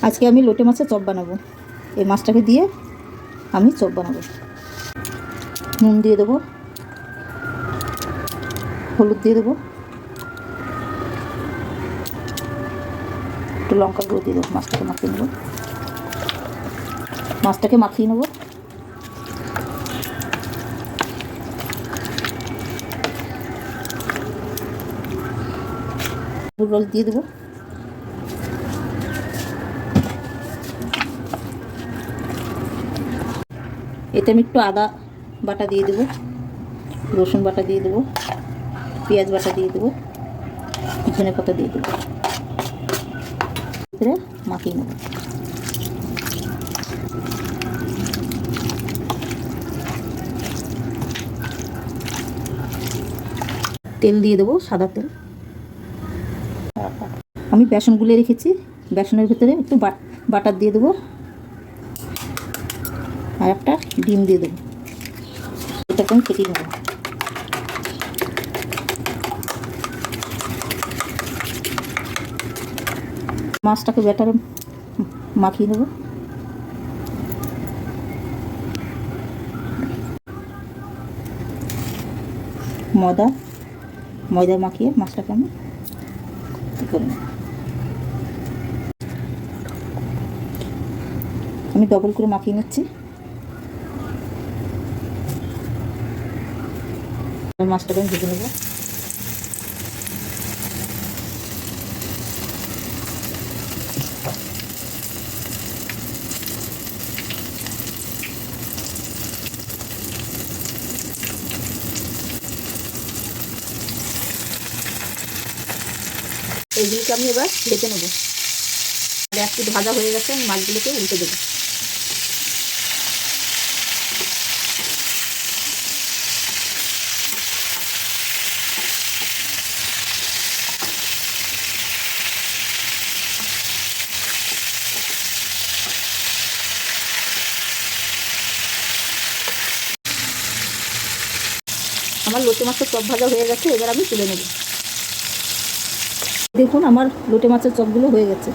আজকে আমি লোটে মাছের চপ বানাবো। এই মাছটাকে দিয়ে আমি চপ বানাবো। নুন দিয়ে দেবো, হলুদ দিয়ে দেবো, একটু লঙ্কা গুঁড়ো দিয়ে দেবো। মাছটাকে মাখিয়ে নেবো, মাছটাকে মাখিয়ে নেবো। রস দিয়ে দেবো, এতে আমি একটু আদা বাটা দিয়ে দেবো, রসুন বাটা দিয়ে দেবো, পেঁয়াজ বাটা দিয়ে দেবো, ধনে পাতা দিয়ে দেবো, এবারে মাখিয়ে নেবো। তেল দিয়ে দেবো, সাদা তেল। আমি বেসন গুলে রেখেছি, বেসনের ভিতরে একটু বাটার দিয়ে দেবো আর একটা ডিম দিয়ে দেবো। এটাকে আমি ফেটিয়ে নেবো। মাছটাকে ব্যাটারে মাখিয়ে নেব। ময়দা মাখিয়ে মাছটাকে আমি করে নেব। আমি ডবল করে মাখিয়ে নিচ্ছি। মাছটাকে আমি ভেজে নেব। এইগুলোকে আমি এবার ভেজে নেব। এক পিঠ ভাজা হয়ে গেছে, আমি মাছগুলোকে উল্টে দেবো। আমার লোটে মাছের চপ ভাজা হয়ে গেছে, এবার আমি তুলে নেব। দেখুন আমার লোটে মাছের চপগুলো হয়ে গেছে।